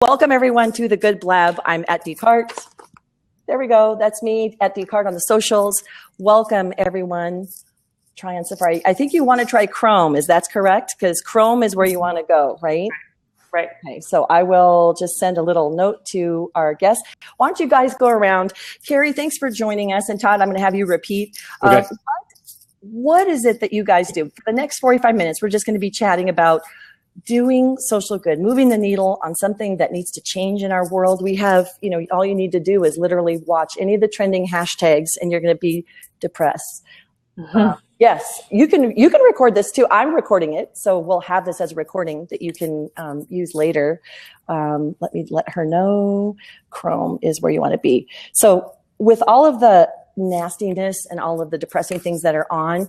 Welcome everyone to the GoodBlab. I'm at Descartes. There we go. That's me at Descartes on the socials. Welcome everyone. Try on Safari. I think you want to try Chrome. Is that correct? Because Chrome is where you want to go, right? Right. Okay, so I will just send a little note to our guests. Why don't you guys go around? Carrie, thanks for joining us. And Todd, I'm going to have you repeat. Okay. What is it that you guys do? For the next 45 minutes, we're just going to be chatting about doing social good, moving the needle on something that needs to change in our world. We have, all you need to do is literally watch any of the trending hashtags and you're going to be depressed. Mm-hmm. Yes, you can record this too. I'm recording it, so we'll have this as a recording that you can use later. Let me let her know Chrome is where you want to be. So with all of the nastiness and all of the depressing things that are on,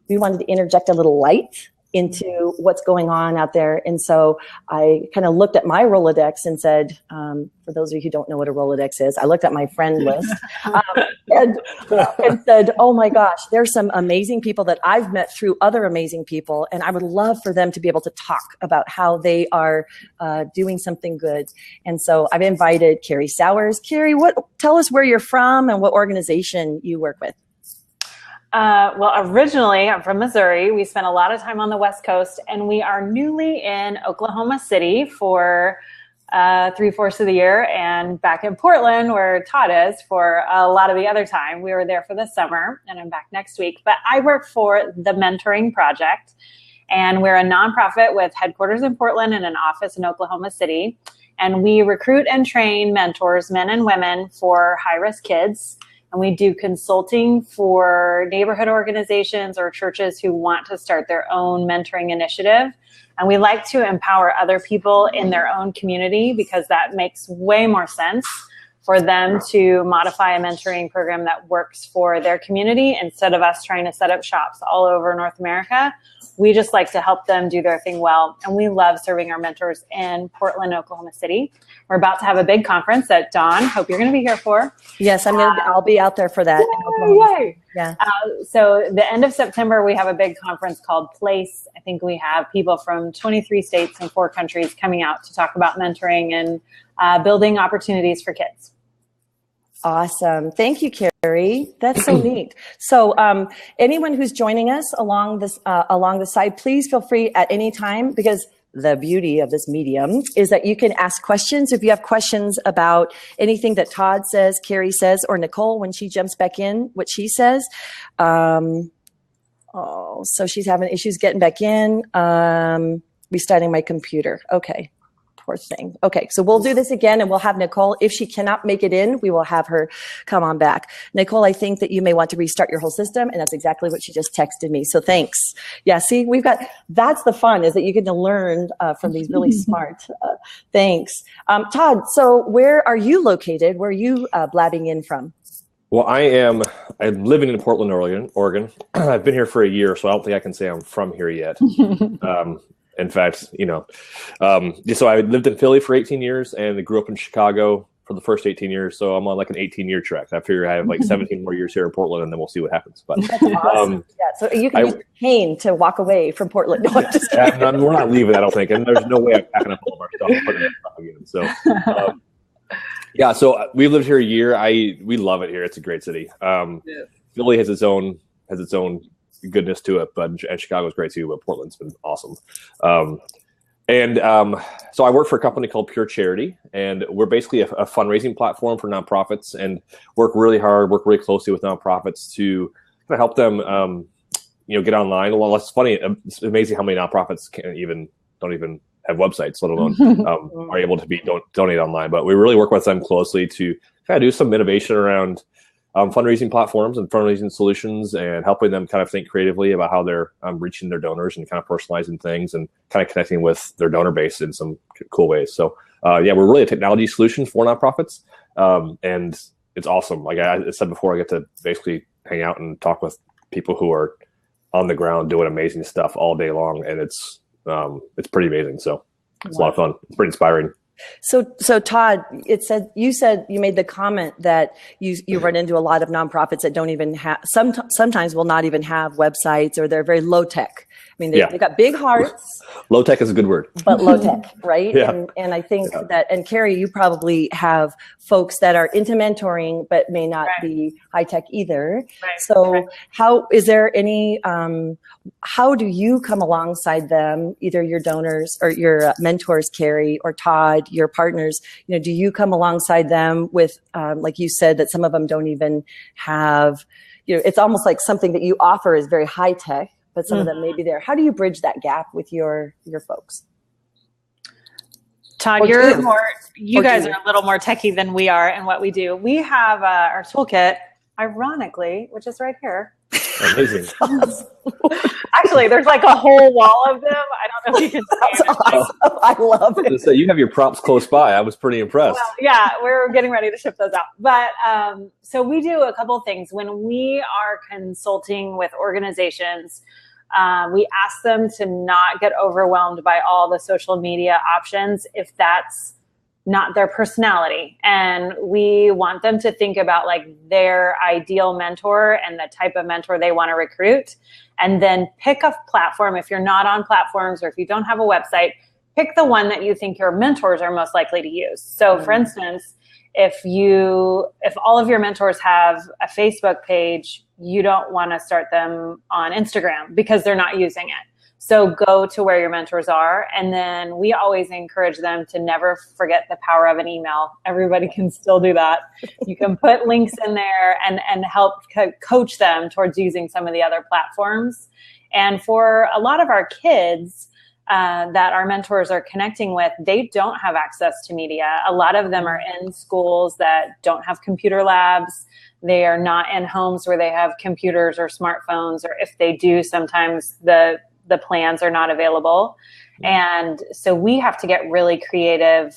we wanted to interject a little light into what's going on out there. And so I kind of looked at my Rolodex and said, for those of you who don't know what a Rolodex is, I looked at my friend list and said, oh my gosh, there's some amazing people that I've met through other amazing people. And I would love for them to be able to talk about how they are doing something good. And so I've invited Carrie Sowers. Carrie, tell us where you're from and what organization you work with. Well, originally I'm from Missouri. We spent a lot of time on the West Coast, and we are newly in Oklahoma City for 3/4 of the year, and back in Portland, where Todd is, for a lot of the other time. We were there for the summer, and I'm back next week. But I work for the Mentoring Project, and we're a nonprofit with headquarters in Portland and an office in Oklahoma City. And we recruit and train mentors, men and women, for high-risk kids. And we do consulting for neighborhood organizations or churches who want to start their own mentoring initiative. And we like to empower other people in their own community, because that makes way more sense for them to modify a mentoring program that works for their community instead of us trying to set up shops all over North America. We just like to help them do their thing well. And we love serving our mentors in Portland, Oklahoma City. We're about to have a big conference that Dawn, hope you're going to be here for. Yes, I'll be out there for that. Yay. Yeah. So the end of September, we have a big conference called Place. I think we have people from 23 states and 4 countries coming out to talk about mentoring and building opportunities for kids. Awesome. Thank you, Carrie. That's so neat. So anyone who's joining us along the side, please feel free at any time, because the beauty of this medium is that you can ask questions. If you have questions about anything that Todd says, Carrie says, or Nicole when she jumps back in, what she says. So she's having issues getting back in. Restarting my computer. Okay. Poor thing. Okay, so we'll do this again, and we'll have Nicole. If she cannot make it in, we will have her come on back. Nicole, I think that you may want to restart your whole system, and that's exactly what she just texted me. So thanks. Yeah, see, that's the fun, is that you get to learn from these really smart. Thanks. Todd, so where are you located? Where are you blabbing in from? Well, I'm living in Portland, Oregon. I've been here for a year, so I don't think I can say I'm from here yet. In fact, so I lived in Philly for 18 years and grew up in Chicago for the first 18 years. So I'm on like an 18-year track. I figure I have like 17 more years here in Portland, and then we'll see what happens. But that's awesome. Yeah, so you can use your cane to walk away from Portland. No, I'm just kidding. We're not leaving, I don't think. And there's no way I'm packing up all of our stuff and putting it up again. So, so we've lived here a year. We love it here. It's a great city. Philly has its own goodness to it, and Chicago's great too, but Portland's been awesome. So I work for a company called Pure Charity, and we're basically a fundraising platform for nonprofits, and work really closely with nonprofits to kind of help them, get online. Well, it's funny. It's amazing how many nonprofits don't even have websites, let alone are able to donate online. But we really work with them closely to kind of do some innovation around fundraising platforms and fundraising solutions, and helping them kind of think creatively about how they're reaching their donors and kind of personalizing things and kind of connecting with their donor base in some cool ways. So we're really a technology solution for nonprofits, and it's awesome. Like I said before, I get to basically hang out and talk with people who are on the ground doing amazing stuff all day long, and it's pretty amazing. So it's a lot of fun. It's pretty inspiring. So Todd, you said you made the comment that you run into a lot of nonprofits that don't even have, sometimes will not even have websites, or they're very low tech. mean, they got big hearts. Low tech is a good word. But low tech, right? Yeah. And I think that, and Carrie, you probably have folks that are into mentoring, but may not be high tech either. Right. So how, is there any, how do you come alongside them, either your donors or your mentors, Carrie or Todd, your partners? You know, do you come alongside them with, like you said, that some of them don't even have, you know, it's almost like something that you offer is very high tech, but some of them may be there. How do you bridge that gap with your folks? Todd, you guys are a little more techie than we are in what we do. We have our toolkit, ironically, which is right here. Amazing. Actually, there's like a whole wall of them. I don't know if you can see it. Awesome. I love it. So you have your props close by. I was pretty impressed. Well, yeah, we're getting ready to ship those out. But so we do a couple of things. When we are consulting with organizations, we ask them to not get overwhelmed by all the social media options if that's not their personality. And we want them to think about like their ideal mentor and the type of mentor they want to recruit. And then pick a platform. If you're not on platforms or if you don't have a website, pick the one that you think your mentors are most likely to use. So for instance, if all of your mentors have a Facebook page, you don't want to start them on Instagram because they're not using it. So go to where your mentors are. And then we always encourage them to never forget the power of an email. Everybody can still do that. You can put links in there and help coach them towards using some of the other platforms. And for a lot of our kids that our mentors are connecting with, they don't have access to media. A lot of them are in schools that don't have computer labs. They are not in homes where they have computers or smartphones, or if they do, sometimes the plans are not available. And so we have to get really creative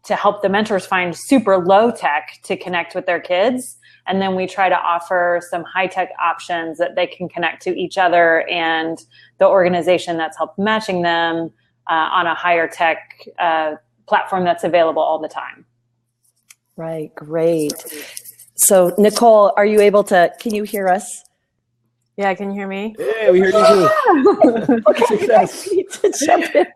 to help the mentors find super low tech to connect with their kids. And then we try to offer some high tech options that they can connect to each other and the organization that's helped matching them on a higher tech platform that's available all the time. Right. Great. So Nicole, are you able to, can you hear us? Yeah, can you hear me? Yeah, we heard you too. Okay, Success. I need to jump in.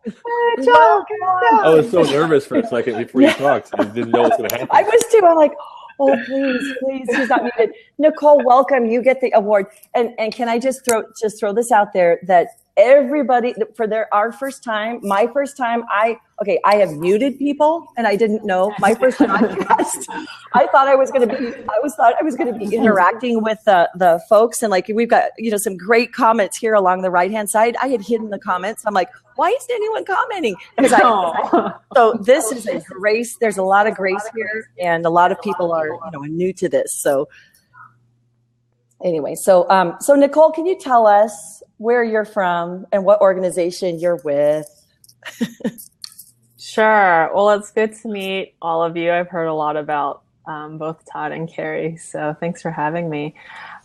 I was so nervous for a second before you talked. I didn't know what was going to happen. I was too. I'm like, oh, please, she's not muted. Nicole, welcome. You get the award. And can I just throw this out there that everybody for our first time, my first time, I have muted people and I didn't know my first podcast. I thought I was going to be interacting with the folks, and like we've got some great comments here along the right hand side. I had hidden the comments. I'm like, why isn't anyone commenting? Because so this is a grace. There's a lot of grace here, and a lot of people are new to this. So anyway, so Nicole, can you tell us where you're from and what organization you're with? Sure. Well, it's good to meet all of you. I've heard a lot about both Todd and Carrie, so thanks for having me.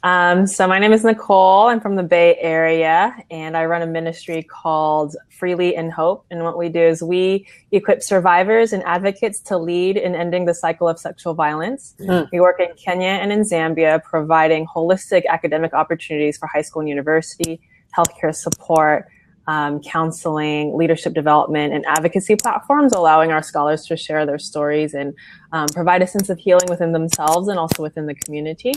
So my name is Nicole. I'm from the Bay Area, and I run a ministry called Freely in Hope. And what we do is we equip survivors and advocates to lead in ending the cycle of sexual violence. We work in Kenya and in Zambia, providing holistic academic opportunities for high school and university, healthcare support, counseling, leadership development, and advocacy platforms, allowing our scholars to share their stories and provide a sense of healing within themselves and also within the community.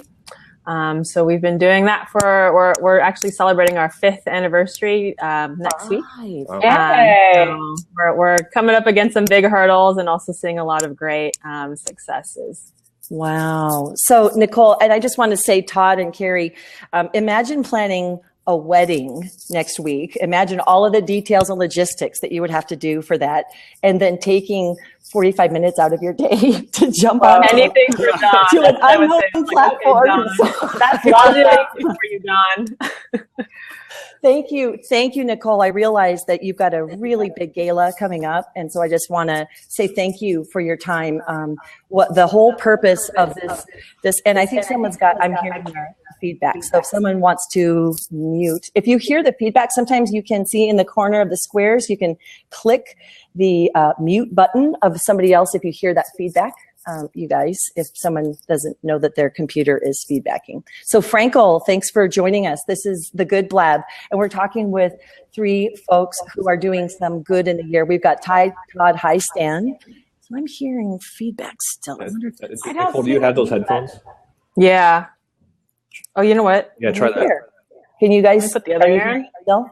So we've been doing that we're actually celebrating our 5th anniversary next week. So we're coming up against some big hurdles and also seeing a lot of great successes. Wow. So Nicole, and I just want to say, Todd and Carrie, imagine planning a wedding next week. Imagine all of the details and logistics that you would have to do for that, and then taking 45 minutes out of your day to jump on anything for Don. To an unknown platform. That's logic for you, Don. Thank you, Nicole. I realize that you've got a really big gala coming up, and so I just want to say thank you for your time. What the whole purpose of this, and I think I'm hearing their feedback. So if someone wants to mute, if you hear the feedback, sometimes you can see in the corner of the squares, you can click the mute button of somebody else if you hear that feedback. you guys, if someone doesn't know that their computer is feedbacking. So Frankel, thanks for joining us. This is the GoodBlab, and we're talking with 3 folks who are doing some good in the year. We've got Todd Highstand. So I'm hearing feedback still. Nicole, do you have those headphones? Yeah. Oh, you know what? Yeah, try that. Here. Can you guys put the other ear in? Still?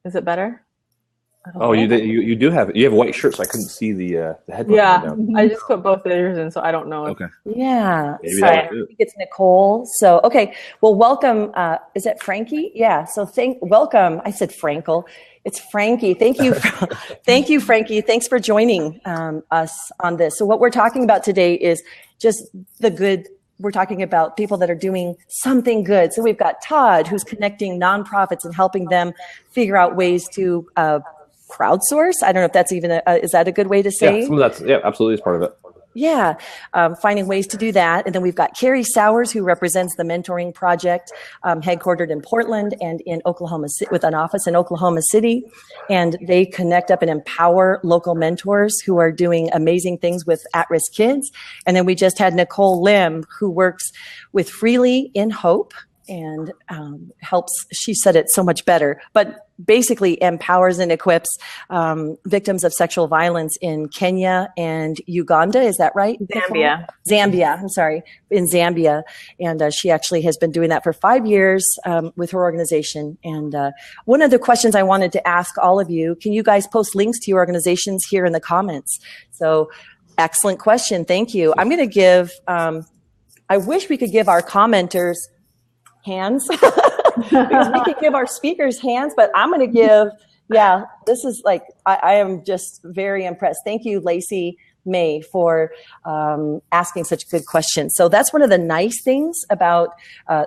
Is it better? Oh, you do have it. You have a white shirt, so I couldn't see the headphones. Yeah, I just put both ears in, so I don't know. Okay. Yeah. Maybe So I think it's Nicole. So, okay. Well, welcome. Is it Frankie? Yeah. So welcome. I said Frankel. It's Frankie. Thank you. Thank you, Frankie. Thanks for joining us on this. So what we're talking about today is just the good. We're talking about people that are doing something good. So we've got Todd, who's connecting nonprofits and helping them figure out ways to crowdsource. I don't know if that's even is that a good way to say? Yeah, some of that's absolutely is part of it. Yeah, finding ways to do that. And then we've got Carrie Sowers, who represents the Mentoring Project, headquartered in Portland and in Oklahoma City, with an office in Oklahoma City. And they connect up and empower local mentors who are doing amazing things with at-risk kids. And then we just had Nicole Lim, who works with Freely in Hope and helps, she said it so much better, but basically empowers and equips victims of sexual violence in Kenya and Uganda. Is that right? Zambia. I'm sorry. In Zambia. And she actually has been doing that for 5 years with her organization. And one of the questions I wanted to ask all of you, can you guys post links to your organizations here in the comments? So excellent question. Thank you. I'm going to give, I wish we could give our commenters hands because we could give our speakers hands, but I'm going to give, this is like, I am just very impressed. Thank you, Lacey May, for asking such good questions. So that's one of the nice things about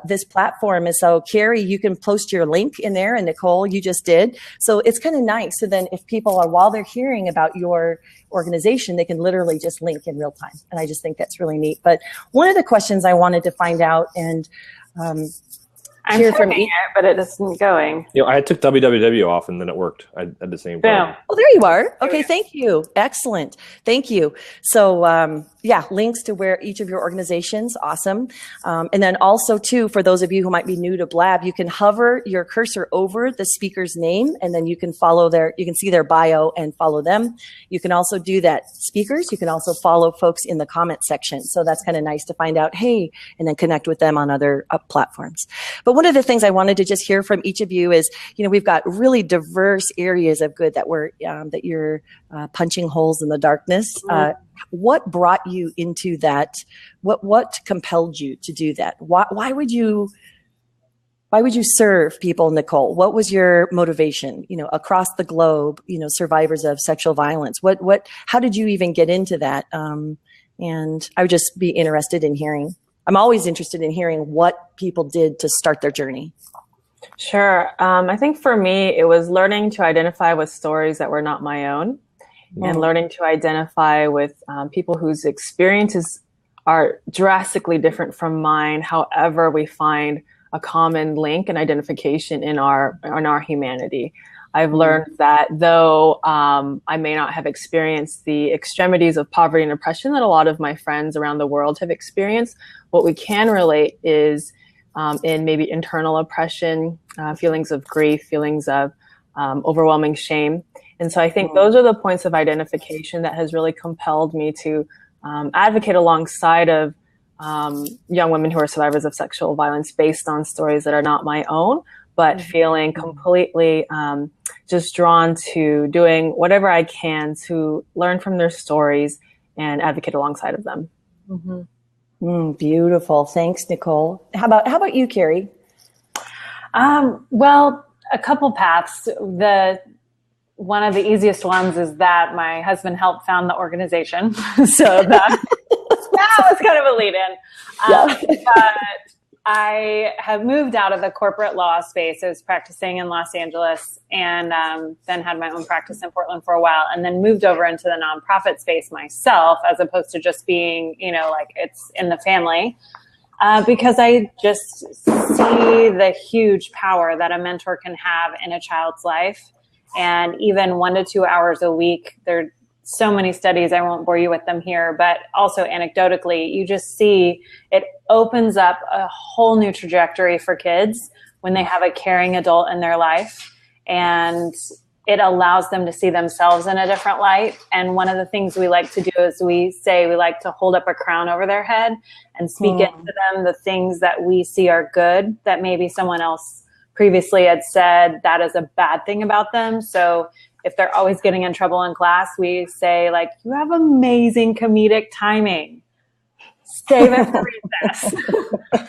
this platform is, so Carrie, you can post your link in there, and Nicole, you just did. So it's kind of nice. So then if people are, while they're hearing about your organization, they can literally just link in real time. And I just think that's really neat. But one of the questions I wanted to find out, and I'm hear from it, but it isn't going. I took www off and then it worked at the same time. Oh, there you are. Okay, thank you. Excellent. Thank you. So, links to where each of your organizations, awesome. And then also, too, for those of you who might be new to Blab, you can hover your cursor over the speaker's name, and then you can you can see their bio and follow them. You can also do that. Speakers, you can also follow folks in the comment section. So that's kind of nice to find out, hey, and then connect with them on other platforms. But one of the things I wanted to just hear from each of you is, we've got really diverse areas of good that that you're punching holes in the darkness. What brought you into that? What compelled you to do that? Why would you serve people, Nicole? What was your motivation? Across the globe, survivors of sexual violence. How did you even get into that? And I would just be interested in hearing. I'm always interested in hearing what people did to start their journey. Sure. I think for me, it was learning to identify with stories that were not my own, and learning to identify with people whose experiences are drastically different from mine. However, we find a common link and identification in our humanity. I've learned that though I may not have experienced the extremities of poverty and oppression that a lot of my friends around the world have experienced, what we can relate is in maybe internal oppression, feelings of grief, feelings of overwhelming shame. And so I think those are the points of identification that has really compelled me to advocate alongside of young women who are survivors of sexual violence based on stories that are not my own, but feeling completely just drawn to doing whatever I can to learn from their stories and advocate alongside of them. Beautiful. Thanks, Nicole. How about you, Carrie? Well, a couple paths. One of the easiest ones is that my husband helped found the organization. So that was kind of a lead in. But I have moved out of the corporate law space. I was practicing in Los Angeles and then had my own practice in Portland for a while, and then moved over into the nonprofit space myself, as opposed to just being, like it's in the family, because I just see the huge power that a mentor can have in a child's life. And even 1 to 2 hours a week, they're so many studies, I won't bore you with them here, but also anecdotally, you just see it opens up a whole new trajectory for kids when they have a caring adult in their life, and it allows them to see themselves in a different light. And one of the things we like to do is we like to hold up a crown over their head and speak into them the things that we see are good that maybe someone else previously had said that is a bad thing about them. So if they're always getting in trouble in class, we say, like, you have amazing comedic timing. Save it for recess.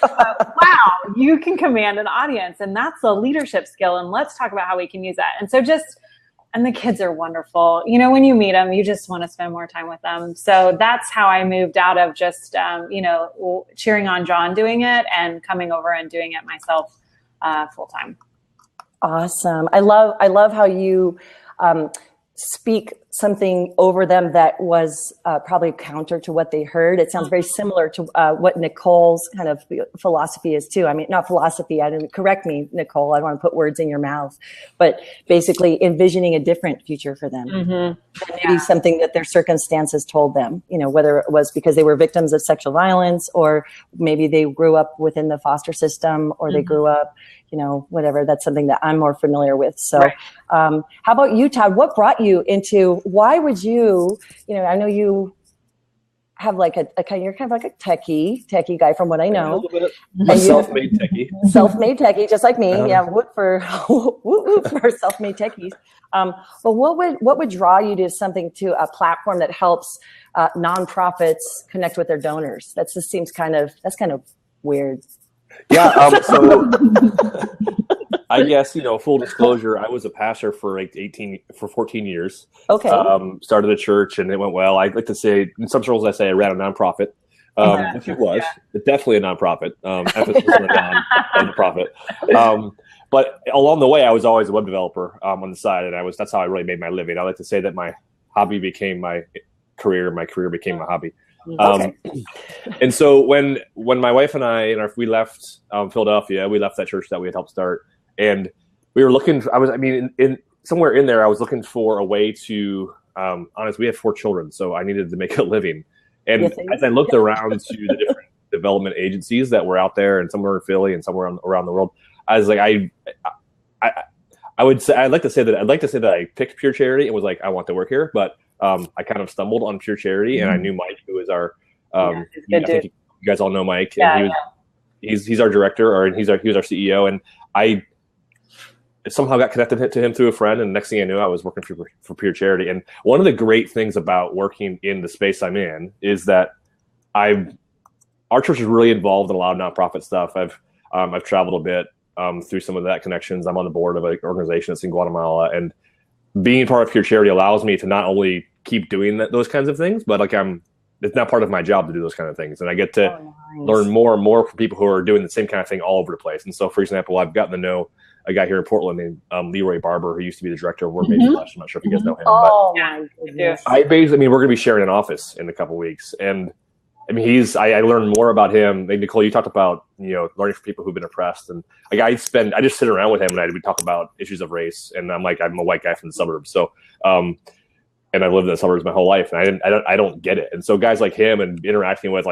Wow, you can command an audience, and that's a leadership skill, and let's talk about how we can use that. And so and the kids are wonderful. You know, when you meet them, you just want to spend more time with them. So that's how I moved out of just, cheering on John doing it and coming over and doing it myself full time. Awesome. I love how you speak something over them that was probably counter to what they heard. It sounds very similar to what Nicole's kind of philosophy is too. I mean, not philosophy, correct me, Nicole, I don't want to put words in your mouth, but basically envisioning a different future for them. Maybe something that their circumstances told them, you know, whether it was because they were victims of sexual violence, or maybe they grew up within the foster system, or they grew up, you know, whatever. That's something that I'm more familiar with. So how about you, Todd? What brought you into, why would you, I know you have like you're kind of like a techie guy from what I know. A self-made techie. Self-made techie, just like me. Yeah, woot for self-made techies. But what would draw you to a platform that helps nonprofits connect with their donors? That just seems kind of weird. Yeah. So I guess, full disclosure, I was a pastor for 14 years. Okay. Started a church and it went well. I like to say, in some circles, I say I ran a nonprofit, which it was. Definitely a nonprofit. Emphasis on the nonprofit. But along the way, I was always a web developer on the side, and that's how I really made my living. I like to say that my hobby became my career, my career became my hobby. And so when my wife and we left Philadelphia, we left that church that we had helped start, and we were looking. In somewhere in there, I was looking for a way to. Honestly, we have 4 children, so I needed to make a living. And as I looked around to the different development agencies that were out there, and somewhere in Philly and somewhere around the world, I was like, I'd like to say that I picked Pure Charity and was like, I want to work here, but I kind of stumbled on Pure Charity, and I knew Mike, who is our, I think you guys all know Mike, and he's our director, he was our CEO, and I somehow got connected to him through a friend, and next thing I knew, I was working for Pure Charity. And one of the great things about working in the space I'm in is that our church is really involved in a lot of nonprofit stuff. I've traveled a bit through some of that connections. I'm on the board of an organization that's in Guatemala, and being part of Pure Charity allows me to not only keep doing those kinds of things, but it's not part of my job to do those kind of things. And I get to learn more and more from people who are doing the same kind of thing all over the place. And so, for example, I've gotten to know a guy here in Portland named Leroy Barber, who used to be the director of World Major Flash. I'm not sure if you guys know him. My goodness. We're going to be sharing an office in a couple of weeks. And I learned more about him. Nicole, you talked about, learning from people who've been oppressed. And I just sit around with him and we talk about issues of race. And I'm a white guy from the suburbs. So, and I've lived in the suburbs my whole life, and I don't get it. And so guys like him and interacting with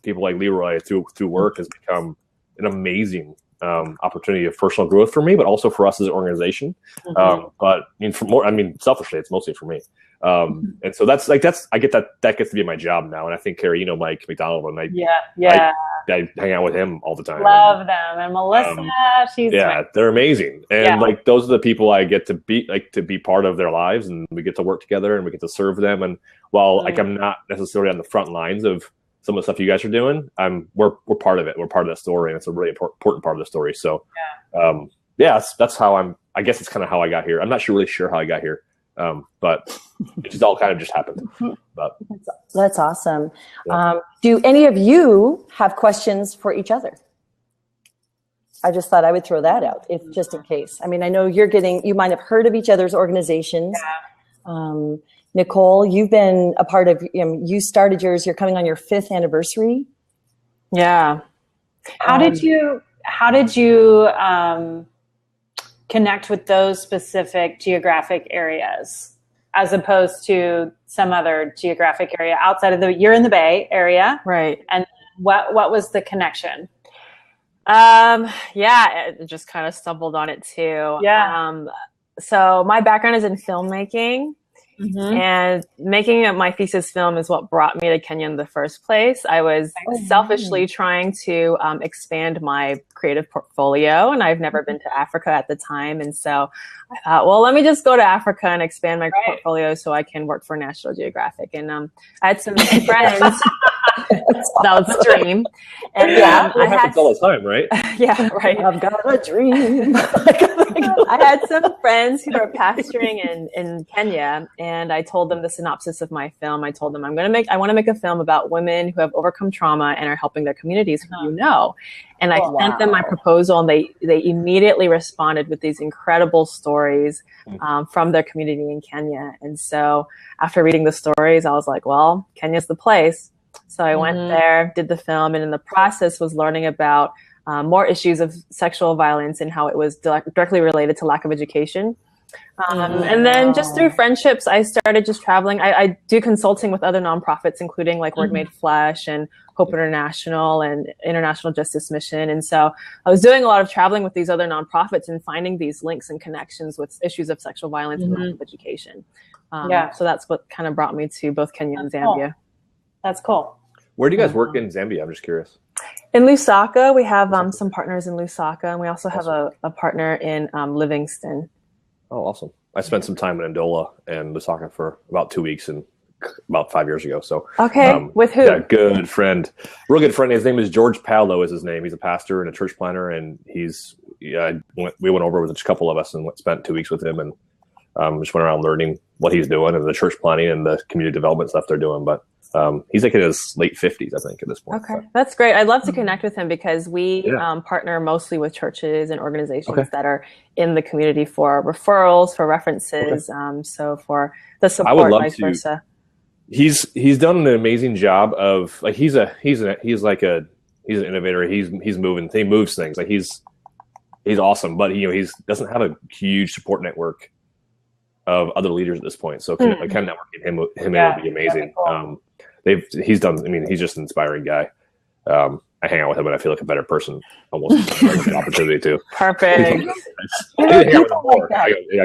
people like Leroy through work has become an amazing opportunity of personal growth for me, but also for us as an organization. Selfishly, it's mostly for me. And so I get that gets to be my job now. And I think, Carrie, Mike McDonald, and I hang out with him all the time. Love them. And Melissa, they're amazing. And those are the people I get to be part of their lives, and we get to work together and we get to serve them. And while I'm not necessarily on the front lines of some of the stuff you guys are doing, we're part of it. We're part of that story, and it's a really important part of the story. So, that's how I guess it's kind of how I got here. I'm not really sure how I got here. But it just all kind of just happened. But that's awesome. Yeah. Do any of you have questions for each other? I just thought I would throw that out, just in case. I know you might have heard of each other's organizations. Yeah. Nicole, you've been a part of, you started yours, you're coming on your 5th anniversary. Yeah. How did you connect with those specific geographic areas? as opposed to some other geographic area outside of you're in the Bay Area. Right. And what was the connection? Yeah, it just kind of stumbled on it too. Yeah. So my background is in filmmaking. Mm-hmm. And making my thesis film is what brought me to Kenya in the first place. I was selfishly trying to expand my creative portfolio, and I've never been to Africa at the time. And so I thought, well, let me just go to Africa and expand my portfolio so I can work for National Geographic. And I had some friends. That was the dream. And I had all the time, right? Yeah, right. I've got a dream. I had some friends who were pastoring in Kenya, and I told them the synopsis of my film. I told them I want to make a film about women who have overcome trauma and are helping their communities who you know. And I sent them my proposal, and they immediately responded with these incredible stories from their community in Kenya. And so after reading the stories, I was like, well, Kenya's the place. So I went there, did the film, and in the process was learning about more issues of sexual violence and how it was directly related to lack of education. And then just through friendships, I started just traveling. I do consulting with other nonprofits, including like Word Made Flesh and Hope International and International Justice Mission. And so I was doing a lot of traveling with these other nonprofits and finding these links and connections with issues of sexual violence and lack of education. So that's what kind of brought me to both Kenya and Zambia. Cool. That's cool. Where do you guys work in Zambia? I'm just curious. In Lusaka, we have some partners in Lusaka, and we also have a partner in Livingston. Oh, awesome. I spent some time in Ndola and Lusaka for about 2 weeks and about 5 years ago. So with who? Yeah, good friend. Real good friend. His name is George Paolo is his name. He's a pastor and a church planner, and we went over with a couple of us and spent 2 weeks with him and just went around learning what he's doing and the church planning and the community development stuff they're doing. But he's like in his late 50s, I think, at this point. Okay, so. That's great. I'd love to connect with him because we partner mostly with churches and organizations that are in the community for referrals, for references, so for the support, vice versa. He's done an amazing job of like he's an innovator. He moves things. Like he's awesome, but he doesn't have a huge support network of other leaders at this point. So kind of networking him would be amazing. Cool. He's just an inspiring guy. I hang out with him and I feel like a better person almost. An opportunity to. Perfect. I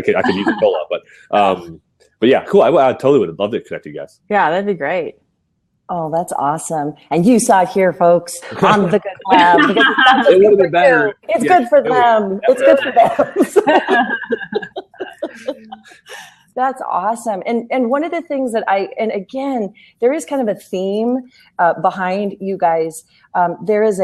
could use a pull up, but yeah, cool. I totally would love to connect you guys. Yeah, that'd be great. Oh, that's awesome. And you saw it here, folks, on the GoodBlab. It would have been better. It's good for them. It's good for them. That's awesome. And one of the things that again, there is kind of a theme behind you guys. There is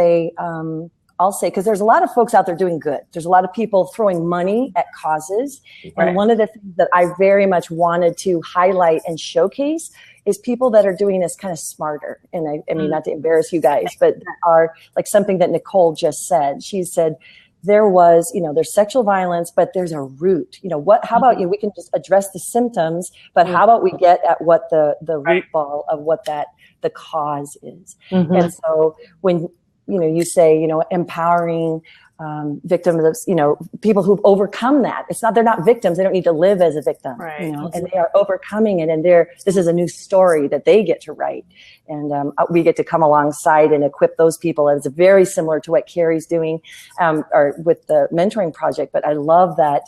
I'll say, because there's a lot of folks out there doing good. There's a lot of people throwing money at causes. Right. And one of the things that I very much wanted to highlight and showcase is people that are doing this kind of smarter. And I mean, not to embarrass you guys, but that are like something that Nicole just said. She said, there's sexual violence, but there's a root. How about we can just address the symptoms, but how about we get at what the root ball of what the cause is. And so when, you say, empowering victims of, people who've overcome that. They're not victims. They don't need to live as a victim, and they are overcoming it. And this is a new story that they get to write. And we get to come alongside and equip those people. It's very similar to what Carrie's doing or with the mentoring project. But I love that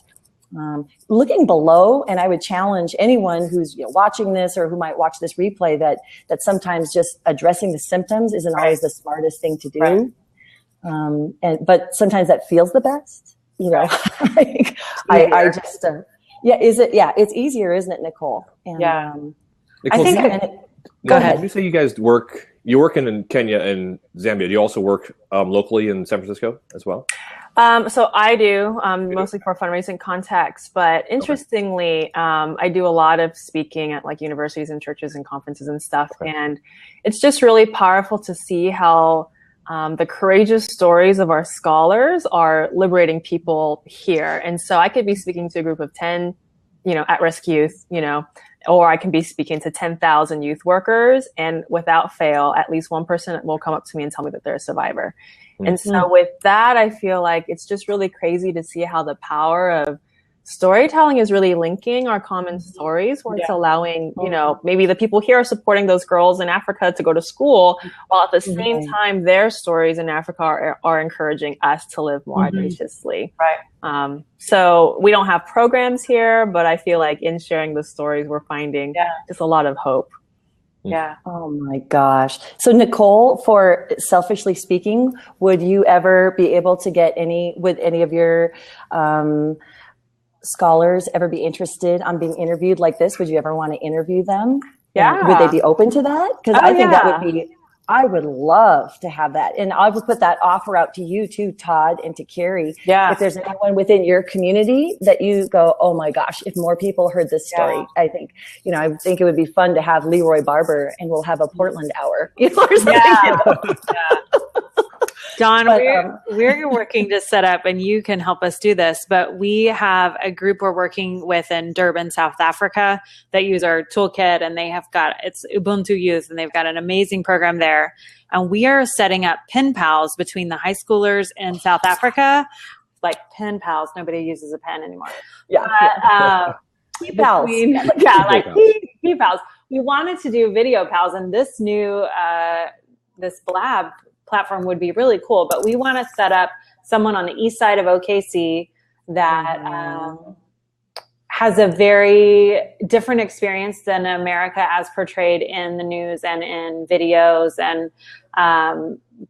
looking below, and I would challenge anyone who's watching this or who might watch this replay that sometimes just addressing the symptoms isn't always the smartest thing to do. But sometimes that feels the best, I just, it's easier, isn't it, Nicole? And, Nicole, I think, go ahead. You say you guys work in Kenya and Zambia. Do you also work locally in San Francisco as well? So I do, mostly for fundraising contacts, but interestingly, I do a lot of speaking at like universities and churches and conferences and stuff. And it's just really powerful to see how the courageous stories of our scholars are liberating people here. And so I could be speaking to a group of 10, at-risk youth, or I can be speaking to 10,000 youth workers, and without fail, at least one person will come up to me and tell me that they're a survivor. And so with that, I feel like it's just really crazy to see how the power of storytelling is really linking our common stories, where it's allowing, you know, maybe the people here are supporting those girls in Africa to go to school, while at the same time, their stories in Africa are encouraging us to live more audaciously. Right. So we don't have programs here, but I feel like in sharing the stories, we're finding just a lot of hope. Yeah. Oh my gosh. So Nicole, for selfishly speaking, would you ever be able to get would any of your scholars ever be interested on being interviewed like this? Would you ever want to interview them? Yeah. And would they be open to that? Because I think that would be, I would love to have that. And I would put that offer out to you too, Todd, and to Carrie. Yeah. If there's anyone within your community that you go, oh my gosh, if more people heard this story, I think it would be fun to have Leroy Barber, and we'll have a Portland hour, or something. Dawn, we're working to set up, and you can help us do this, but we have a group we're working with in Durban, South Africa, that use our toolkit, and it's Ubuntu Youth, and they've got an amazing program there. And we are setting up pen pals between the high schoolers in South Africa, like pen pals. Nobody uses a pen anymore. Pals. P pals. We wanted to do video pals, and this new, this Blab platform would be really cool, but we want to set up someone on the east side of OKC that has a very different experience than America as portrayed in the news and in videos, and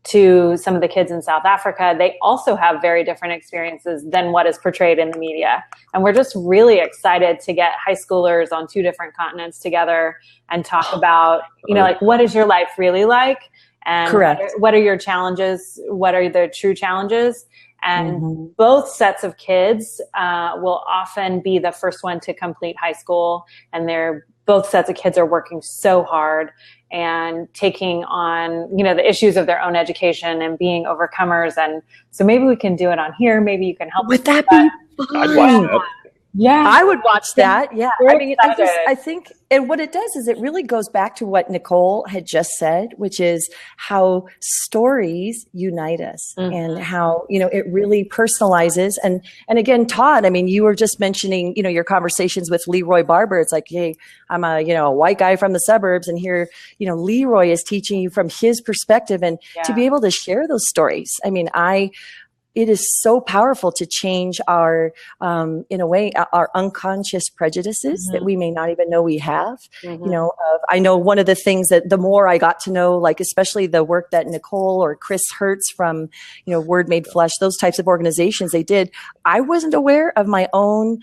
to some of the kids in South Africa, they also have very different experiences than what is portrayed in the media. And we're just really excited to get high schoolers on 2 different continents together and talk about, like, what is your life really like? And what are your challenges? What are the true challenges? And both sets of kids will often be the first one to complete high school. And both sets of kids are working so hard and taking on, the issues of their own education and being overcomers. And so maybe we can do it on here. Maybe you can help. Would that be fun? I'd watch that. Yeah, I would watch that. Yeah, I think, and what it does is it really goes back to what Nicole had just said, which is how stories unite us, and how it really personalizes. And again, Todd, you were just mentioning your conversations with Leroy Barber. It's like, hey, I'm a white guy from the suburbs, and here Leroy is teaching you from his perspective, and to be able to share those stories. It is so powerful to change our, in a way, our unconscious prejudices that we may not even know we have. I know one of the things that the more I got to know, like especially the work that Nicole or Chris Hertz from, Word Made Flesh, those types of organizations they did, I wasn't aware of my own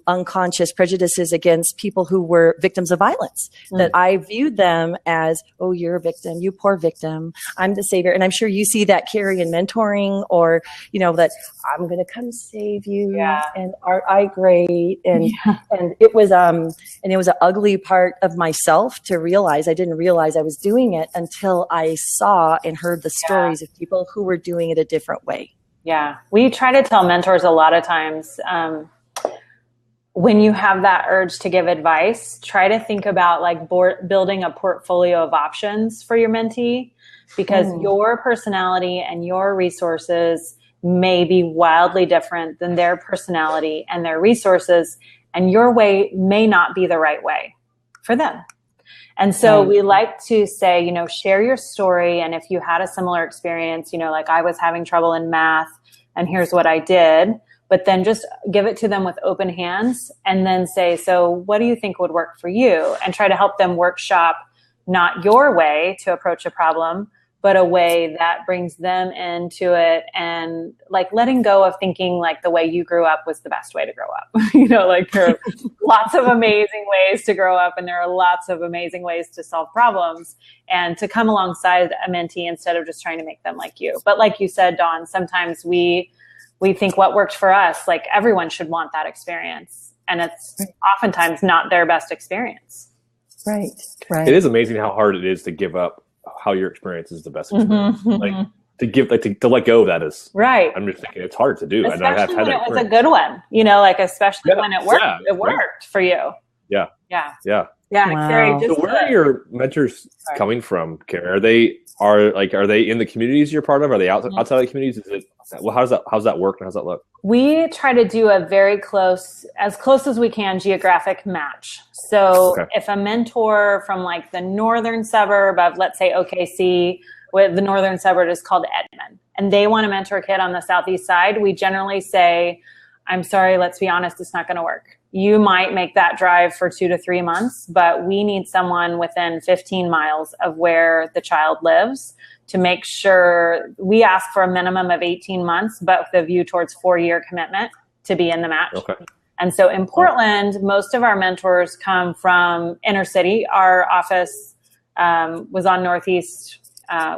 unconscious prejudices against people who were victims of violence. That I viewed them as, oh, you're a victim, you poor victim, I'm the savior. And I'm sure you see that, Carrie, in mentoring, or that I'm going to come save you, and aren't I great? And it was an ugly part of myself to realize. I didn't realize I was doing it until I saw and heard the stories of people who were doing it a different way. Yeah, we try to tell mentors a lot of times, when you have that urge to give advice, try to think about building a portfolio of options for your mentee, because your personality and your resources may be wildly different than their personality and their resources, and your way may not be the right way for them. And so we like to say, share your story. And if you had a similar experience, like I was having trouble in math and here's what I did, but then just give it to them with open hands, and then say, so what do you think would work for you? And try to help them workshop not your way to approach a problem, but a way that brings them into it, and letting go of thinking the way you grew up was the best way to grow up. There are lots of amazing ways to grow up, and there are lots of amazing ways to solve problems, and to come alongside a mentee instead of just trying to make them like you. But like you said, Dawn, sometimes we think what worked for us, everyone should want that experience. And it's oftentimes not their best experience. Right. It is amazing how hard it is to give up how your experience is the best experience. To let go of that is right. I'm just thinking it's hard to do. Especially I have when it was a good one, especially when it worked. It worked for you. Yeah. Yeah, Wow. Carrie, So where are your mentors coming from, Karen? Are they in the communities you're part of? Are they outside of the communities? Is it how's that work and how's that look? We try to do a very close as we can, geographic match. So if a mentor from like the northern suburb of, let's say, OKC, with the northern suburb is called Edmond, and they want to mentor a kid on the southeast side, we generally say, I'm sorry, let's be honest, it's not going to work. You might make that drive for 2 to 3 months, but we need someone within 15 miles of where the child lives to make sure. We ask for a minimum of 18 months, but with a view towards 4-year commitment to be in the match. Okay. And so in Portland, most of our mentors come from inner city. Our office was on Northeast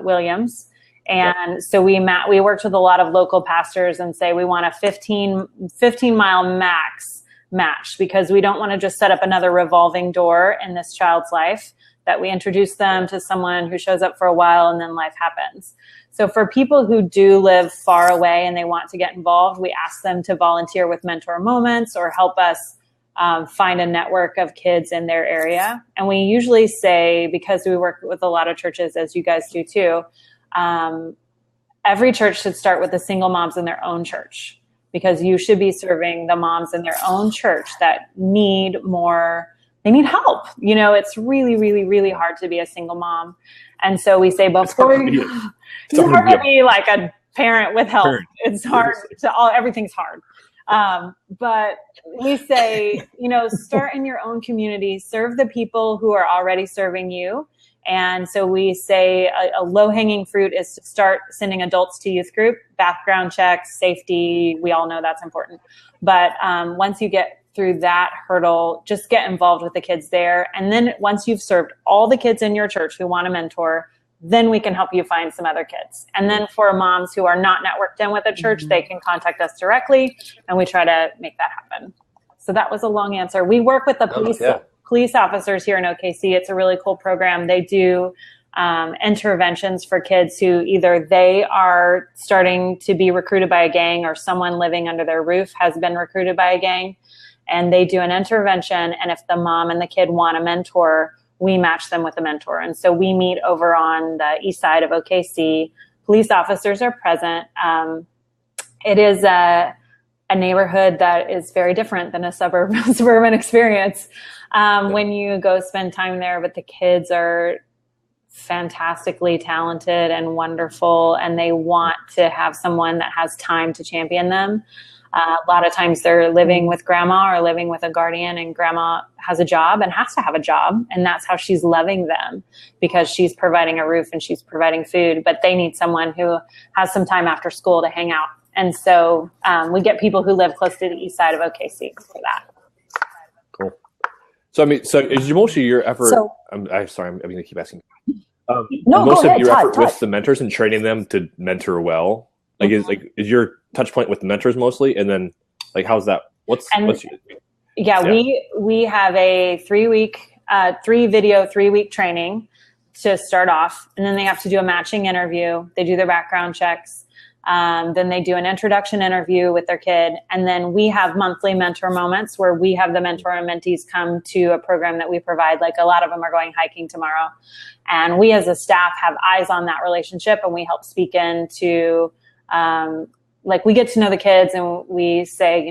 Williams. And so we worked with a lot of local pastors and say we want a 15 mile max match, because we don't want to just set up another revolving door in this child's life, that we introduce them to someone who shows up for a while and then life happens. So for people who do live far away and they want to get involved, we ask them to volunteer with Mentor Moments or help us find a network of kids in their area. And we usually say, because we work with a lot of churches, as you guys do too, every church should start with the single moms in their own church, because you should be serving the moms in their own church that need more. They need help. You know, it's really, really, really hard to be a single mom. And so we say, before it's hard to be like a parent with help. It's hard everything's hard. But we say, start in your own community, serve the people who are already serving you. And so we say a low-hanging fruit is to start sending adults to youth group, background checks, safety. We all know that's important. But once you get through that hurdle, just get involved with the kids there. And then once you've served all the kids in your church who want a mentor, then we can help you find some other kids. And then for moms who are not networked in with a church, they can contact us directly, and we try to make that happen. So that was a long answer. We work with the police officers here in OKC. It's a really cool program. They do interventions for kids who either they are starting to be recruited by a gang, or someone living under their roof has been recruited by a gang. And they do an intervention. And if the mom and the kid want a mentor, we match them with a mentor. And so we meet over on the east side of OKC. Police officers are present. It is a neighborhood that is very different than a suburban experience. When you go spend time there, but the kids are fantastically talented and wonderful, and they want to have someone that has time to champion them. A lot of times they're living with grandma or living with a guardian, and grandma has a job and has to have a job. And that's how she's loving them, because she's providing a roof and she's providing food, but they need someone who has some time after school to hang out. And so we get people who live close to the east side of OKC for that. Cool. So, is most of your effort, I'm sorry, I'm going to keep asking. Most of your effort with the mentors and training them to mentor well, is your touch point with the mentors mostly, and then how's that? What's your, we have a 3-week 3-week training to start off, and then they have to do a matching interview. They do their background checks. Then they do an introduction interview with their kid. And then we have monthly mentor moments where we have the mentor and mentees come to a program that we provide. Like a lot of them are going hiking tomorrow. And we as a staff have eyes on that relationship, and we help speak into, we get to know the kids, and we say,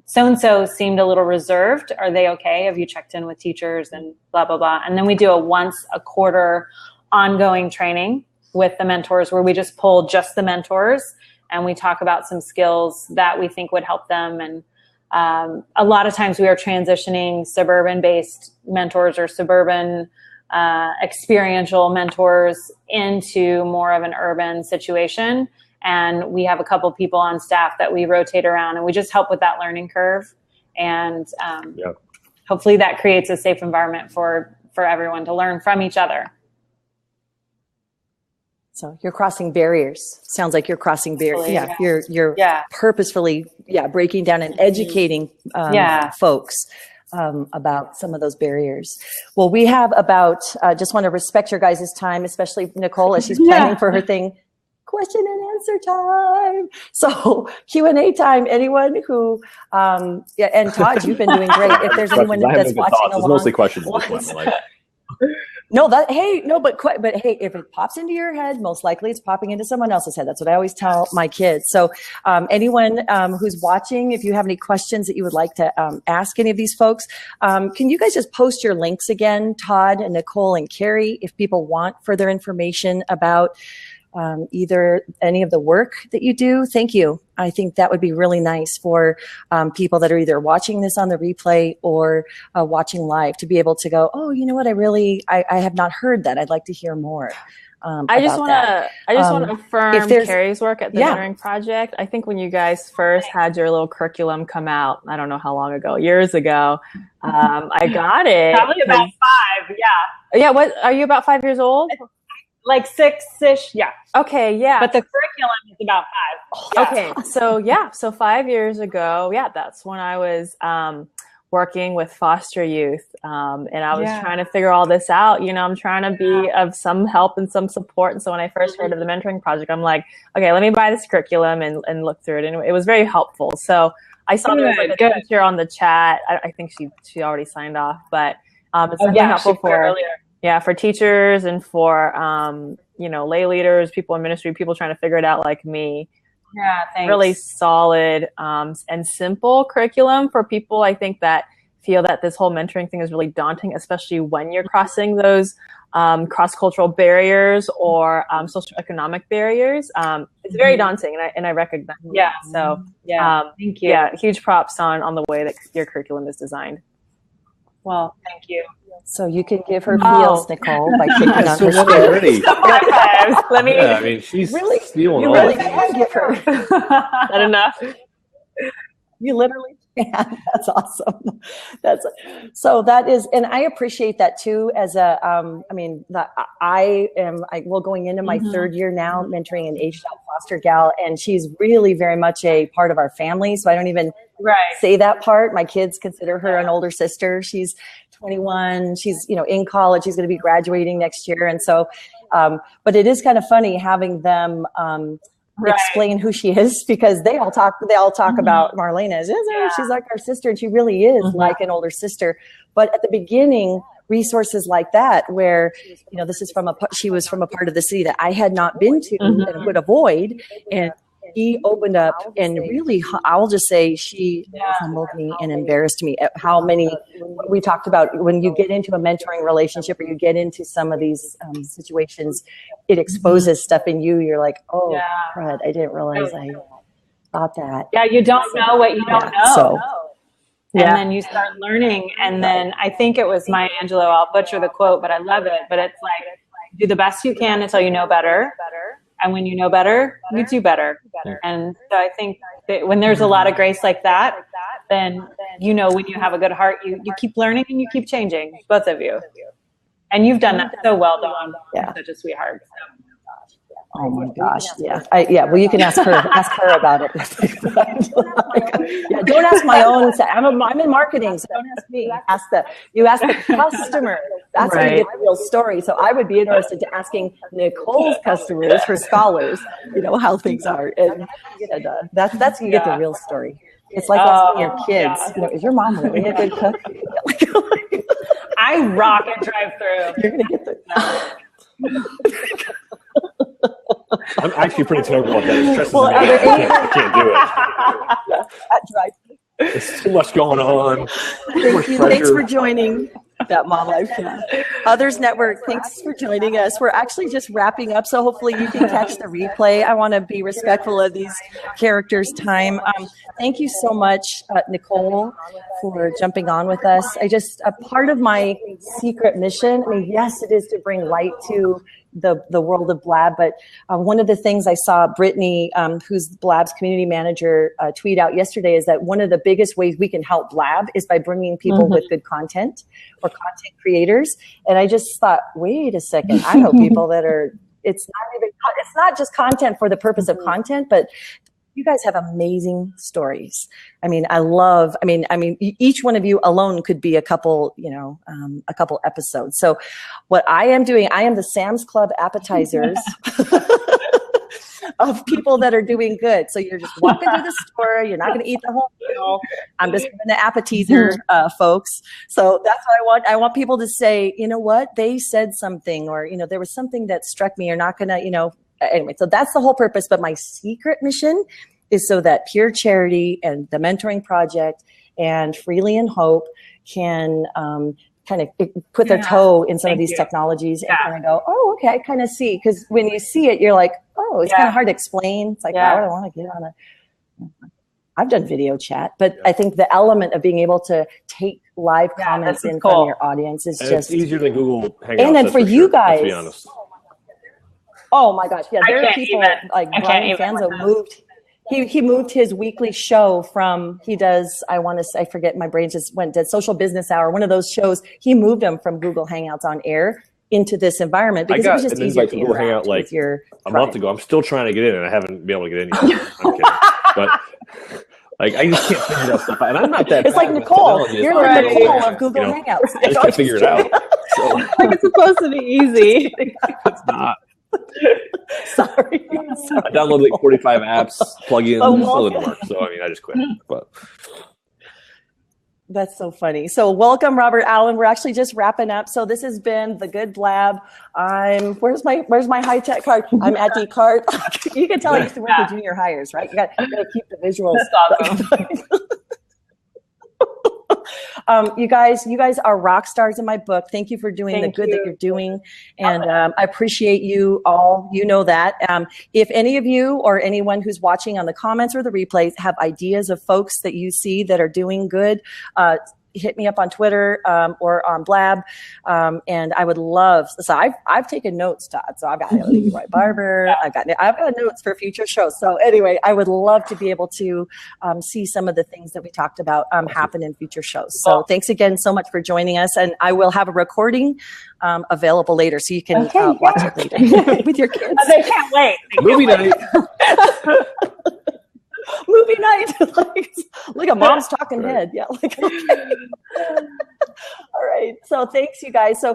so-and-so seemed a little reserved. Are they okay? Have you checked in with teachers and blah, blah, blah. And then we do a once a quarter ongoing training with the mentors, where we just pull just the mentors and we talk about some skills that we think would help them. And a lot of times we are transitioning suburban-based mentors or suburban experiential mentors into more of an urban situation. And we have a couple people on staff that we rotate around, and we just help with that learning curve. And hopefully that creates a safe environment for everyone to learn from each other. So you're crossing barriers. Sounds like you're crossing barriers. Yeah, you're purposefully breaking down and educating folks about some of those barriers. Well, we have about just want to respect your guys' time, especially Nicole as she's planning for her thing. question and answer time. So Q&A time. Anyone who, and Todd, you've been doing great. If there's anyone that's watching along. It's mostly questions. No, but hey, if it pops into your head, most likely it's popping into someone else's head. That's what I always tell my kids. So anyone who's watching, if you have any questions that you would like to ask any of these folks, can you guys just post your links again, Todd and Nicole and Carrie, if people want further information about either any of the work that you do? Thank you. I think that would be really nice for people that are either watching this on the replay or watching live to be able to go, oh, you know what? I have not heard that. I'd like to hear more. I just want to affirm Carrie's work at the Mentoring Project. I think when you guys first had your little curriculum come out, I don't know how long ago, years ago, I got it. Probably about 5, yeah. Yeah, what, are you about 5 years old? Like 6-ish, yeah. Okay, yeah. But the curriculum is about 5. Okay, so 5 years ago, that's when I was working with foster youth, and I was trying to figure all this out. You know, I'm trying to be of some help and some support. And so when I first heard of the Mentoring Project, I'm like, okay, let me buy this curriculum and look through it. And it was very helpful. So I saw there was like a teacher on the chat. I think she already signed off, but it's helpful for teachers and for lay leaders, people in ministry, people trying to figure it out like me. Yeah, thanks. Really solid and simple curriculum for people, I think, that feel that this whole mentoring thing is really daunting, especially when you're crossing those cross-cultural barriers or socioeconomic barriers. It's very daunting, and I recognize that. Yeah. So thank you. Yeah, huge props on the way that your curriculum is designed. Well, thank you. So you can give her feels, Nicole, by kicking on her spirit. Let me. Yeah, I mean, she's really, stealing you all really of can give her. Not enough. You literally can. That's awesome. So that is, and I appreciate that too. As a, we're going into my 3rd year now, mentoring an aged out foster gal, and she's really very much a part of our family. So I don't even say that part. My kids consider her an older sister. She's 21. She's, in college. She's going to be graduating next year. And so, but it is kind of funny having them, explain who she is, because they all talk about Marlena as she's like our sister, and she really is like an older sister. But at the beginning, resources like that, where this is she was from a part of the city that I had not been to and would avoid, and he opened up and really, I'll just say, she humbled me and embarrassed me at how many, we talked about when you get into a mentoring relationship or you get into some of these situations, it exposes stuff in you. You're like, oh, crud, I didn't realize I thought that. Yeah, you don't know what you don't know. So, and then you start learning. And then I think it was Maya Angelou, I'll butcher the quote, but I love it. But it's like, do the best you can until you know better. And when you know better, you do better. And so I think that when there's a lot of grace like that, then when you have a good heart, you keep learning and you keep changing, both of you. And you've done that so well, Dawn. Yeah. Such a sweetheart. Oh my gosh. Yeah. Well, you can ask her about it. Don't ask my own. I'm in marketing, so don't ask me. You ask the customer. That's when you get the real story. So I would be interested to asking Nicole's customers, her scholars, how things are. And that's when you get the real story. It's like asking your kids, is your mom really a good cook? I rock and drive through. You're going to get the... I'm actually pretty terrible at that. It stresses me out. I can't do it. There's too much going on. Thank you. Thanks for joining that Mom Life Chat. Others Network, thanks for joining us. We're actually just wrapping up, so hopefully you can catch the replay. I want to be respectful of these characters' time. Thank you so much, Nicole, for jumping on with us. A part of my secret mission, yes, it is to bring light to the world of Blab, but one of the things I saw Brittany, who's Blab's community manager, tweet out yesterday is that one of the biggest ways we can help Blab is by bringing people with good content or content creators. And I just thought, wait a second, I know people that it's not just content for the purpose of content, but you guys have amazing stories. Each one of you alone could be a couple episodes. So what I am doing, I am the Sam's Club appetizers. of people that are doing good. So you're just walking through the store. You're not going to eat the whole meal. I'm just giving the appetizer, folks. So that's what I want. I want people to say, you know what, they said something, or, you know, there was something that struck me. You're not going to, you know, anyway, so that's the whole purpose. But my secret mission is so that Pure Charity and the Mentoring Project and Freely in Hope can kind of put their toe in some of these technologies and kind of go, oh, okay, I kind of see. Because when you see it, you're like, oh, it's kind of hard to explain. It's like, why would I want to get on a... I've done video chat, but I think the element of being able to take live comments in from your audience is just... It's easier than Google Hangouts. And then for you guys... Let's be honest. Oh my gosh, yeah, there are people like Brian Fanzo moved... He moved his weekly show from, he does, I forget, my brain just did Social Business Hour, one of those shows. He moved them from Google Hangouts on air into this environment because it was just easier to Google Hangout like a month ago. I'm still trying to get in and I haven't been able to get in yet. I'm kidding. But like, I just can't figure that stuff out. And I'm not that It's like Nicole. You're like Nicole of Google Hangouts. I just can't figure it out. So. Like it's supposed to be easy. It's not. Sorry. I downloaded like 45 apps, plugins, all didn't work. So I mean, I just quit. But that's so funny. So welcome, Robert Allen. We're actually just wrapping up. So this has been the GoodBlab. Where's my high tech card? I'm at the card. You can tell I used to work with junior hires, right? You got to keep the visuals. That's awesome. You guys are rock stars in my book. Thank you for doing the good that you're doing. And I appreciate you all. You know that. If any of you or anyone who's watching on the comments or the replays have ideas of folks that you see that are doing good, hit me up on Twitter or on Blab. And I would love, so I've taken notes, Todd. So I've got Leroy Barber. I've got notes for future shows. So anyway, I would love to be able to see some of the things that we talked about happen in future shows. So thanks again so much for joining us. And I will have a recording available later so you can watch it later with your kids. They can't wait. Movie night. Movie night. Like a mom's talking head. Yeah. Like, okay. All right. So thanks, you guys. So